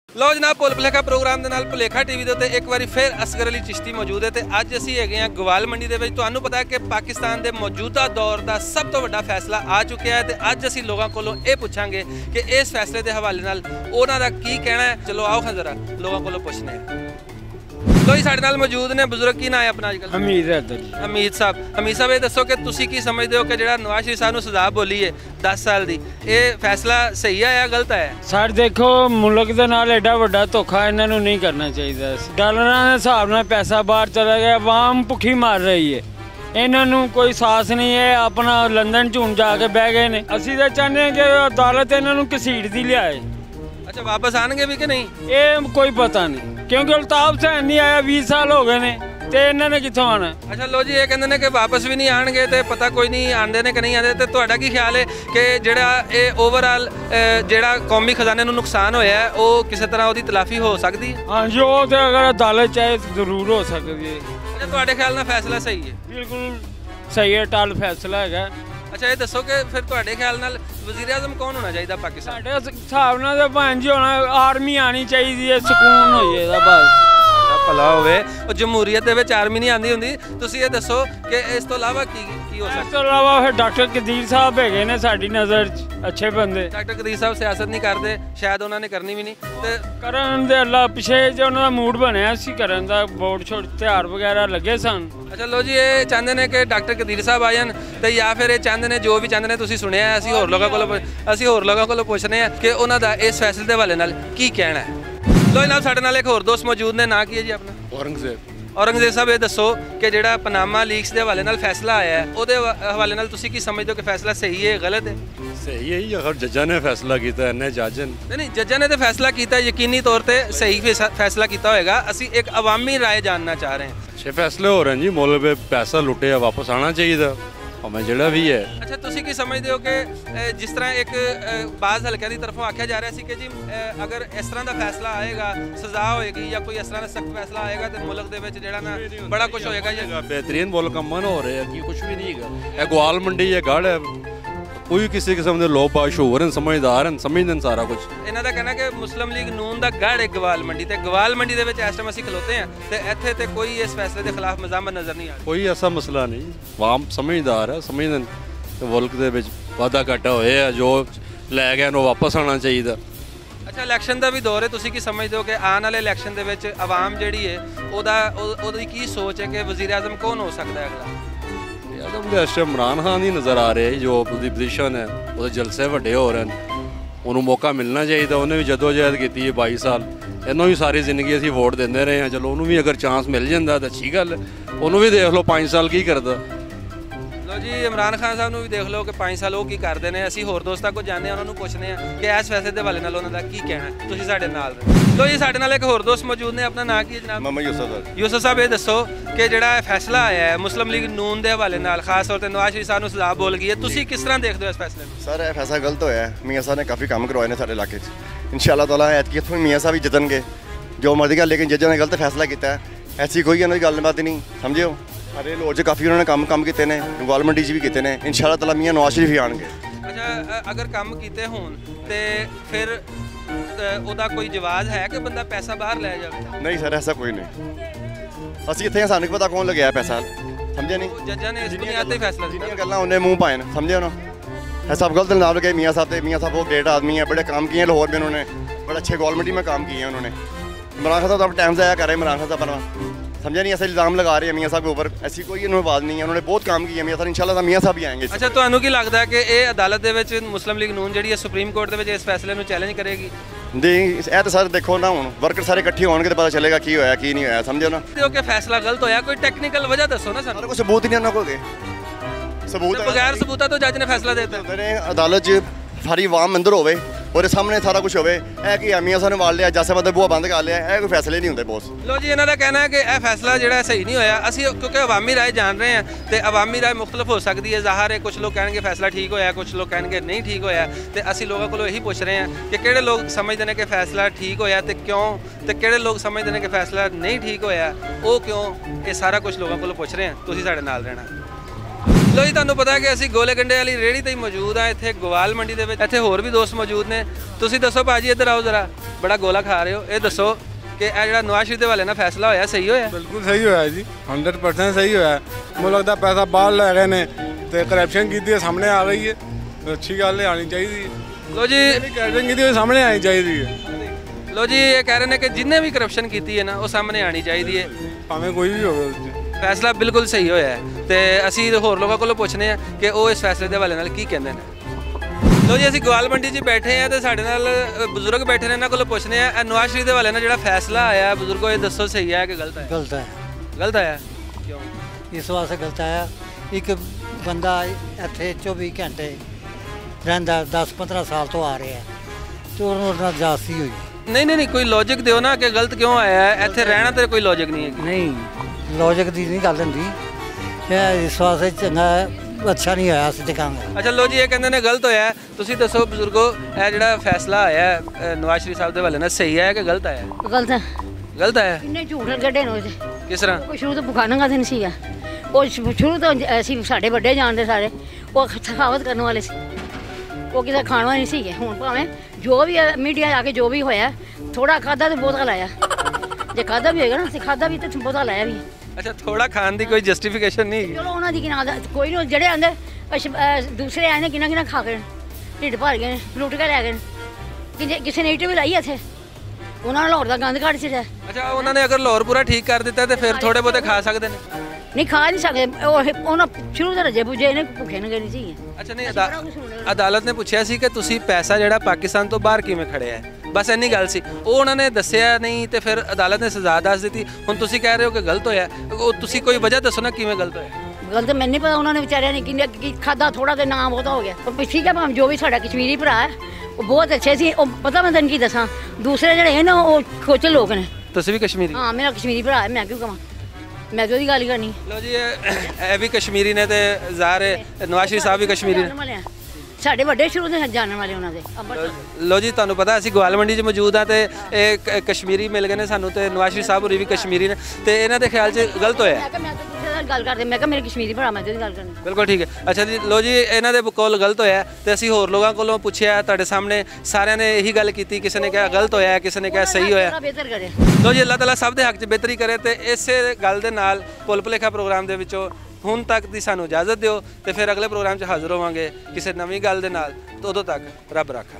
लो जनाब भुल भुलेखा प्रोग्राम के नाल भुलेखा टीवी के उत्ते एक बार फिर असगर अली चिश्ती मौजूद है। तो अज असी है गवाल मंडी के तुहानू पता है कि पाकिस्तान के मौजूदा दौर का सब तो वड्डा फैसला आ चुका है। तो अज असी लोगों को ये पूछांगे कि इस फैसले के हवाले नाल उन्हां दा की कहना है। चलो आओ हाँ जरा लोगों को पूछने हैं। तो जी साडे नाल मौजूद ने बुजुर्ग की ना है अपना अजकल हमीद है हमीद साहब ये दसो कि तुसी की समझते हो कि जिहड़ा नवाज शरीफ साहब नूं सज़ा बोली है 10 साल की ये फैसला सही है या गलत है? सर देखो मुल्क के नाल एडा वड्डा धोखा इन्हों नहीं करना चाहिए। डॉलरां दे हिसाब नाल पैसा बाहर चला गया, आवाम भुखी मार रही है, इन्हों कोई सास नहीं है। अपना लंदन झून जाके बह गए ने। असीं तो चाहते हैं कि अदालत इन्हों घसीट दी लियाए। अच्छा वापस आएंगे भी कि नहीं ये कोई पता नहीं, क्योंकि अल्ताफ हुसैन नहीं आया 20 साल हो गए ने ते इन्होंने कित्थों आना। अच्छा लो जी ये कहते हैं कि वापस भी नहीं आएंगे तो पता कोई नहीं आते ने कि नहीं आते। तो तुहाडा की ख्याल है कि जिहड़ा ये ओवरऑल जिहड़ा कौमी खजाने नूं नुकसान होया है वो किसी तरह उसकी तलाफी हो सकती है? हाँ जी वो तो अगर अदालत चाहे जरूर हो सकती है। अच्छा तुहाडे ख्याल नाल फैसला सही है? बिल्कुल सही है, टल फैसला है। अच्छा ये दसो कि फिर तुहाडे ख्याल नाल वज़ीर आज़म कौन होना चाहिए पाकिस्तान? साढ़े हिसाब नाल भैन जी होना आर्मी आनी चाहिए, सुकून हो जाएगा बस भला होवे। और जमहूरीयत दे विच आर्मी नहीं आंदी हुंदी। तुसीं ये दसो कि इस तो इलावा की हो सकदा? इस तो इलावा फिर डॉक्टर कदीर साहब है ने साडी नज़र च अच्छे बंदे। डॉक्टर कदीर साहब सियासत नहीं करते, शायद उन्होंने करनी भी नहीं ते करन दे अल्लाह पिछे जो उन्होंने मूड बनया सी करन दा, बोर्ड छोड़ त्योहार वगैरह लगे सन। अच्छा लो जी ये चाहते हैं कि डॉक्टर कदीर साहब आ जान तो या फिर ये चाहते हैं जो भी चाहते हैं तुसीं सुनिया असीं होर लोगों को पूछने हैं कि उन्हां दा इस फैसले के हवाले नाल की कहना है। लो जनाब साडे नाल एक होर दोस्त मौजूद ने, ना की है जी अपना? औरंगजेब साहब ये दसो कि जिहड़ा पनामा लीक्स के हवाले नाल फैसला आया है उसदे हवाले नाल तुसीं की समझदे हो कि फैसला सही है गलत है? सही है जी, अगर जजा ने फैसला किया इन्ने जज नहीं जजा ने तो फैसला किया यकीनी तौर पर सही फैसला किया होएगा। असीं एक अवामी राय जानना चाह रहे हैं। अच्छे फैसले हो रहे हैं जी, मुल्क पे पैसा लुटे वापस आना चाहिए हमें जिहड़ा भी है। अच्छा तुसीं की समझदे हो कि जिस तरह एक बाज़ हल्कियां दी तरफों आख्या जा रहा है कि जी अगर इस तरह का फैसला आएगा सज़ा होएगी या कोई इस तरह का सख्त फैसला आएगा तो मुल्क दे विच जिहड़ा ना बड़ा कुछ होएगा। बेहतरीन मुल्क अमन हो रहे हैं कि कुछ भी नहीं है। गवाल मंडी है गढ़ है, कोई किसी किस्म के लोग मशहूर हैं, समझदार हैं, समझते हैं सारा कुछ। इन्हों का कहना कि मुस्लिम लीग नून का गढ़ है गवाल मंडी, तो गवाल मंडी के इस टाइम असीं खलोते हैं तो इत्थे ते कोई इस फैसले के खिलाफ मज़ामत नज़र नहीं आ रहा। कोई ऐसा मसला नहीं, आम समझदार है, समझते हैं मुल्क के वाधा घाटा होया जो लै गए वापस आना चाहिए। अच्छा इलैक्शन का भी दौर है, तुसीं की समझते हो कि आने वाले इलैक्शन के विच आवाम जिहड़ी है ओहदी की सोच है कि वज़ीर आज़म कौन हो सकता है अगला? इस टाइम इमरान खान ही नज़र आ रहे हैं जो उसकी पोजीशन है, वो जलसे वड्डे हो रहे हैं, उन्होंने मौका मिलना चाहिए। उन्हें भी जदोजहद की है 22 साल, इन्हों भी सारी जिंदगी असीं वोट देंदे रहे हैं। चलो उन्होंने भी अगर चांस मिल जाता तो अच्छी गल है, उन्होंने भी देख लो 5 साल की करता। लो जी इमरान खान साहब भी देख लो कि 5 साल वो की करते हैं। असीं होर दोस्तां को जाने उन्होंने पूछने हैं कि इस फैसले के हवाले नाल उन्हां दा की कहना है। तुसीं साडे नाल लो जी साडे नाल एक होर दोस्त मौजूद ने, अपना नाम की है जनाब? मोहम्मद यूसुफ साहब ये दसो कि जिहड़ा फैसला आया है मुस्लिम लीग नून के हवाले नाल खास तौर पर नवाज शरीफ साहब नूं सज़ा बोल गई है, तुसीं किस तरह देखते हो इस फैसले में? सर यह फैसला गलत होया है। मियाँ साहब ने काफ़ी काम करवाए ने सारे इलाके इंशाअल्लाह ताला ऐतकी इत्थों मियाँ साहब ही जितणगे जो मर्जी गल, लेकिन जजां ने गलत फैसला किया है ऐसी कोई इन्होंने गलबात नहीं समझिओ। अरे लोग काफ़ी उन्होंने काम किए हैं, गवाल मंडी भी किए हैं, इंशाअल्लाह ताला मियाँ नवाज शरीफ ही आएंगे। अच्छा अगर काम किए होन तो फिर ਉਹਦਾ कोई जवाब है कि बंदा पैसा बाहर लै जाए? नहीं सर ऐसा कोई नहीं, असीं इत्थे सानू पता कौन लगाया पैसा, समझे नहीं? जजां ने इस बुनियाद ते फैसला जिन्नियां गल्लां उन्हें मुँह पाए समझे ना, ऐसा सब गलत नाम लगे मियाँ साहब। मियाँ साहब वो ग्रेट आदमी है, बड़े काम किए लाहौर में उन्होंने, बड़े अच्छे गवर्नमेंट में काम किए हैं उन्होंने। इमरान खान साहब टाइम ज़ाया कर रहे हैं, इमरान खान साहब अपना समझे नहीं, ऐसे इल्ज़ाम लगा रहे हैं मियाँ साहब के ऊपर, ऐसी कोई इन्होंने बात नहीं है, उन्होंने बहुत काम किया मियाँ साहब, इंशाअल्लाह मियाँ साहब भी आएंगे। अच्छा तुहानू की लगता है कि ये अदालत दे विच मुस्लिम लीग नून जिहड़ी है सुप्रीम कोर्ट दे विच इस फैसले नूं चैलेंज करेगी? नहीं यह तो सर देखो ना हुण वर्कर सारे इकट्ठे होणगे तो पता चलेगा की होया की नहीं होया, समझो ना। कि फैसला गलत होया, कोई टेक्निकल वजह दसो ना सर। कोई सबूत ही नहीं उन्होंने कोल, सबूत बगैर सबूता तो जज ने फैसला दे दित्ता। अदालत सारी आवाम अंदर होवे और सामने सारा कुछ होवे, कि मियाँ साहब ने वाल लिया जैसे मतलब बुआ बंद कर लिया, कोई फैसले नहीं होंगे बॉस। लो जी इन्हों का कहना है कि यह फैसला जो सही नहीं होया। असी क्योंकि अवामी राय जान रहे हैं तो अवामी राय मुख्तलिफ हो सकती है, ज़ाहिर है कुछ लोग कहेंगे फैसला ठीक होया, कुछ लोग कहेंगे नहीं ठीक होया। तो असी लोगों को यही पूछ रहे हैं कि किहड़े लोग समझते हैं कि फैसला ठीक होया तो क्यों, तो किहड़े लोग समझते हैं कि फैसला नहीं ठीक होया वो क्यों, ये सारा कुछ लोगों को पूछ रहे हैं। तुसीं साडे नाल रहना। ਲੋ ਜੀ ਤੁਹਾਨੂੰ ਪਤਾ ਕਿ ਅਸੀਂ ਗੋਲੇ ਗੰਡੇ ਵਾਲੀ ਰੇਹੜੀ ਤੇ ਹੀ ਮੌਜੂਦ ਆ ਇੱਥੇ ਗੋਵਾਲ ਮੰਡੀ ਦੇ ਵਿੱਚ। ਇੱਥੇ ਹੋਰ ਵੀ ਦੋਸਤ ਮੌਜੂਦ ਨੇ। ਤੁਸੀਂ ਦੱਸੋ ਭਾਜੀ, ਇੱਧਰ ਆਓ ਜ਼ਰਾ, ਬੜਾ ਗੋਲਾ ਖਾ ਰਹੇ ਹੋ, ਇਹ ਦੱਸੋ ਕਿ ਇਹ ਜਿਹੜਾ ਨਵਾਜ਼ ਸ਼ਰੀਫ ਦੇ ਹਵਾਲੇ ਨਾਲ ਫੈਸਲਾ ਹੋਇਆ ਸਹੀ ਹੋਇਆ? ਬਿਲਕੁਲ ਸਹੀ ਹੋਇਆ ਜੀ, 100% ਸਹੀ ਹੋਇਆ। ਮੈਨੂੰ ਲੱਗਦਾ ਪੈਸਾ ਬਾਹਰ ਲੈ ਗਏ ਨੇ ਤੇ ਕਰਪਸ਼ਨ ਕੀਤੀ ਹੈ, ਸਾਹਮਣੇ ਆ ਗਈ ਹੈ। ਅੱਛੀ ਗੱਲ ਹੈ, ਆਣੀ ਚਾਹੀਦੀ ਹੈ। ਲੋ ਜੀ ਕਰਪਸ਼ਨ ਕੀਤੀ ਹੋਈ ਸਾਹਮਣੇ ਆਣੀ ਚਾਹੀਦੀ ਹੈ। ਲੋ ਜੀ ਇਹ ਕਹਿ ਰਹੇ ਨੇ ਕਿ ਜਿੰਨੇ ਵੀ ਕਰਪਸ਼ਨ ਕੀਤੀ ਹੈ ਨਾ ਉਹ ਸਾਹਮਣੇ ਆਣੀ ਚਾਹੀਦੀ ਹੈ। ਭਾਵੇਂ ਕੋਈ ਵੀ ਹੋਵੇ, ਫੈਸਲਾ ਬਿਲਕੁਲ ਸਹੀ ਹੋਇਆ ਹੈ ਤੇ ਅਸੀਂ ਹੋਰ ਲੋਕਾਂ ਕੋਲੋਂ ਪੁੱਛਨੇ ਆ ਕਿ ਉਹ ਇਸ ਫੈਸਲੇ ਦੇ ਹਵਾਲੇ ਨਾਲ ਕੀ ਕਹਿੰਦੇ ਨੇ। ਲੋ ਜੀ ਅਸੀਂ ਗੋਵਾਲ ਮੰਡੀ 'ਚ ਬੈਠੇ ਆ ਤੇ ਸਾਡੇ ਨਾਲ ਬਜ਼ੁਰਗ ਬੈਠੇ ਨੇ, ਇਹਨਾਂ ਕੋਲੋਂ ਪੁੱਛਨੇ ਆ ਨਵਾਜ਼ ਸ਼ਰੀਫ ਦੇ ਹਵਾਲੇ ਨਾਲ ਜਿਹੜਾ ਫੈਸਲਾ ਆਇਆ, ਬਜ਼ੁਰਗੋ ਇਹ ਦੱਸੋ ਸਹੀ ਹੈ ਕਿ ਗਲਤ ਹੈ? गलत है। ਗਲਤ ਆਇਆ ਕਿਉਂ? इस वास्ते गलत आया, एक बंदा इत्थे 24 घंटे रहिंदा 10-15 साल तो आ रहा है तो ਉਹਦੇ ਨਾਲ ਜਾਸਤੀ ਹੋਈ। ਨਹੀਂ ਕੋਈ ਲੌਜਿਕ ਦਿਓ ਨਾ ਕਿ ਗਲਤ ਕਿਉਂ ਆਇਆ ਹੈ। ਇੱਥੇ ਰਹਿਣਾ ਤੇ ਕੋਈ ਲੌਜਿਕ ਨਹੀਂ ਹੈਗੀ। ਨਹੀਂ ਲੌਜਿਕ ਦੀ ਨਹੀਂ ਗੱਲ ਹੁੰਦੀ, ਇਹ ਇਸ ਵਾਸਤੇ ਚੰਗਾ ਅੱਛਾ ਨਹੀਂ ਹੋਇਆ ਅਸੀਂ ਕਹਾਂਗੇ। ਅੱਛਾ ਲੋ ਜੀ ਇਹ ਕਹਿੰਦੇ ਨੇ ਗਲਤ ਹੋਇਆ ਹੈ। ਤੁਸੀਂ ਦੱਸੋ ਬਜ਼ੁਰਗੋ, ਇਹ ਜਿਹੜਾ ਫੈਸਲਾ ਆਇਆ ਹੈ ਨਵਾਜ਼ ਸ਼ਰੀਫ ਸਾਹਿਬ ਦੇ ਹਵਾਲੇ ਨਾਲ ਸਹੀ ਹੈ ਕਿ ਗਲਤ ਆਇਆ? ਗਲਤ ਹੈ। ਗਲਤ ਆਇਆ ਕਿੰਨੇ ਝੂਠ ਕੱਢੇ ਨੇ ਉਹਦੇ। ਕਿਸ ਤਰ੍ਹਾਂ? ਉਹ ਸ਼ੁਰੂ ਤੋਂ ਬੁਖਾਰਨਾ ਨਹੀਂ ਸੀਗਾ, ਉਹ ਸ਼ੁਰੂ ਤੋਂ ਅਸੀਂ ਸਾਡੇ ਵੱਡੇ ਜਾਣਦੇ ਸਾਰੇ, ਉਹ ਸਖਾਵਤ ਕਰਨ ਵਾਲੇ ਸੀ, ਉਹ ਕਿਸੇ ਖਾਣ ਵਾਲੇ ਨਹੀਂ ਸੀਗੇ। ਹੁਣ ਭਾਵੇਂ ਜੋ ਵੀ ਮੀਡੀਆ ਆ ਕੇ ਜੋ ਵੀ ਹੋਇਆ, ਥੋੜਾ ਖਾਦਾ ਤੇ ਬਹੁਤਾ ਲਾਇਆ। ਜੇ ਖਾਦਾ ਵੀ ਹੋਏਗਾ ਨਾ ਅਸੀਂ ਖਾਦਾ ਵੀ ਤੇ ਬਹੁਤਾ ਲਾਇਆ ਵੀ। ਅੱਛਾ ਥੋੜਾ ਖਾਣ ਦੀ ਕੋਈ ਜਸਟੀਫਿਕੇਸ਼ਨ ਨਹੀਂ? ਚਲੋ ਉਹਨਾਂ ਦੀ ਕਿਨਾਂ ਕੋਈ ਨਹੀਂ, ਜਿਹੜੇ ਆਂਦੇ ਦੂਸਰੇ ਆਏ ਨੇ ਕਿੰਨਾ ਖਾ ਗਏ, ਢਿੱਡ ਭਰ ਗਏ ਨੇ, ਲੁੱਟ ਕੇ ਲੈ ਗਏ ਨੇ। ਕਿਸੇ ਨੇ ਇੱਟ ਵੀ ਲਾਈ ਇੱਥੇ, ਉਹਨਾਂ ਨੇ ਲਾਹੌਰ ਦਾ ਗੰਦ ਕੱਢ ਛੱਡਿਆ। ਅੱਛਾ ਉਹਨਾਂ ਨੇ ਅਗਰ ਲਾਹੌਰ ਪੂਰਾ ਠੀਕ ਕਰ ਦਿੱਤਾ ਤੇ ਫਿਰ ਥੋੜੇ ਬਹੁਤੇ ਖਾ ਸਕਦੇ ਨੇ? ਨਹੀਂ ਖਾ ਨਹੀਂ ਸਕਦੇ, ਉਹਨਾਂ ਸ਼ੁਰੂ ਤੋਂ ਰਜੇ ਪੁੱਜੇ ਨੇ, ਭੁੱਖੇ ਨੇ ਗਏ ਸੀ। ਅੱਛਾ ਨਹੀਂ ਅਦਾਲਤ ਨੇ ਪੁੱਛਿਆ ਸੀ ਕਿ ਤੁਸੀਂ ਪੈਸਾ ਜਿਹੜਾ ਪਾਕਿਸਤਾਨ ਤੋਂ ਬਾਹਰ ਕਿਵੇਂ ਖੜਿਆ ਹੈ, ਬਸ ਇੰਨੀ ਗੱਲ ਸੀ। ਉਹ ਉਹਨਾਂ ਨੇ ਦੱਸਿਆ ਨਹੀਂ ਤੇ ਫਿਰ ਅਦਾਲਤ ਨੇ ਸਜ਼ਾ ਦੱਸ ਦਿੱਤੀ। ਹੁਣ ਤੁਸੀਂ ਕਹਿ ਰਹੇ ਹੋ ਕਿ ਗਲਤ ਹੋਇਆ, ਉਹ ਤੁਸੀਂ ਕੋਈ ਵਜ੍ਹਾ ਦੱਸੋ ਨਾ ਕਿਵੇਂ ਗਲਤ ਹੋਇਆ? ਗਲਤ ਮੈਨੂੰ ਨਹੀਂ ਪਤਾ, ਉਹਨਾਂ ਨੇ ਵਿਚਾਰਿਆਂ ਨੇ ਕਿੰਨੇ ਖਾਦਾ, ਥੋੜਾ ਤੇ ਨਾਮ ਉਹਦਾ ਹੋ ਗਿਆ। ਪਰ ਠੀਕ ਹੈ ਭਾਵੇਂ ਜੋ ਵੀ, ਸਾਡਾ ਕਸ਼ਮੀਰੀ ਭਰਾ ਹੈ ਉਹ ਬਹੁਤ ਅੱਛੇ ਸੀ। ਉਹ ਪਤਾ ਮੈਂ ਤੈਨੂੰ ਕੀ ਦੱਸਾਂ, ਦੂਸਰੇ ਜਿਹੜੇ ਹੈ ਨਾ ਉਹ ਖੋਚਲ ਲੋਕ ਨੇ। ਤੁਸੀਂ ਵੀ ਕਸ਼ਮੀਰੀ? ਹਾਂ ਮੇਰਾ ਕਸ਼ਮੀਰੀ ਭਰਾ ਹੈ, ਮੈਂ ਕਿਉਂ ਕਹਾਂ, ਮੈਂ ਤਾਂ ਉਹਦੀ ਗੱਲ ਕਰਨੀ। ਲੋ ਜੀ ਇਹ ਵੀ ਕਸ਼ਮੀਰੀ ਨੇ ਤੇ ਜ਼ਾਹਰ ਹੈ ਨਵਾਜ਼ ਸ਼ਰੀਫ ਸਾਹਿਬ ਵੀ ਕਸ਼ਮੀਰੀ ਨੇ। ਸਾਡੇ ਵੱਡੇ ਸ਼ੁਰੂ ਦੇ ਜਾਣਨ ਵਾਲੇ ਉਹਨਾਂ ਦੇ। ਲੋ ਜੀ ਤੁਹਾਨੂੰ ਪਤਾ ਅਸੀਂ ਗੋਵਾਲ ਮੰਡੀ 'ਚ ਮੌਜੂਦ ਆ ਤੇ ਇਹ ਕਸ਼ਮੀਰੀ ਮਿਲ ਗਏ ਨੇ ਸਾਨੂੰ ਤੇ ਨਵਾਜ਼ ਸ਼ਰੀਫ ਸਾਹਿਬ ਹੋਰੀ ਵੀ ਕਸ਼ਮੀਰੀ ਨੇ ਤੇ ਇਹਨਾਂ ਦੇ ਖਿਆਲ 'ਚ ਗਲਤ ਹੋਇਆ। ਮੈਂ ਤਾਂ ਦੂਸਰੇ ਨਾਲ ਗੱਲ ਕਰਦੇ, ਮੈਂ ਕਿਹਾ ਮੇਰੇ ਕਸ਼ਮੀਰੀ ਭਰਾ, ਮੈਂ ਉਹਦੀ ਗੱਲ ਕਰਨੀ। ਬਿਲਕੁਲ ਠੀਕ ਹੈ। ਅੱਛਾ ਜੀ ਲੋ ਜੀ ਇਹਨਾਂ ਦੇ ਕੋਲ ਗਲਤ ਹੋਇਆ ਤੇ ਅਸੀਂ ਹੋਰ ਲੋਕਾਂ ਕੋਲੋਂ ਪੁੱਛਿਆ, ਤੁਹਾਡੇ ਸਾਹਮਣੇ ਸਾਰਿਆਂ ਨੇ ਇਹੀ ਗੱਲ ਕੀਤੀ, ਕਿਸੇ ਨੇ ਕਿਹਾ ਗਲਤ ਹੋਇਆ, ਕਿਸੇ ਨੇ ਕਿਹਾ ਸਹੀ ਹੋਇਆ। ਬਿਹਤਰ ਕਰੇ। ਲੋ ਜੀ ਅੱਲਾਹ ਤਾਲਾ ਸਭ ਦੇ ਹੱਕ 'ਚ ਬਿਹਤਰੀ ਕਰੇ ਤੇ ਇਸੇ ਗੱਲ ਦੇ ਨਾਲ ਭੁੱਲ ਭੁਲੇਖਾ ਪ੍ਰੋਗਰਾਮ ਦੇ ਵਿੱਚੋਂ ਹੁਣ ਤੱਕ ਦੀ ਸਾਨੂੰ ਇਜਾਜ਼ਤ ਦਿਓ ਤੇ ਫਿਰ ਅਗਲੇ ਪ੍ਰੋਗਰਾਮ 'ਚ ਹਾਜ਼ਰ ਹੋਵਾਂਗੇ ਕਿਸੇ ਨਵੀਂ ਗੱਲ ਦੇ ਨਾਲ। ਉਦੋਂ ਤੱਕ ਰੱਬ ਰਾਖਾ।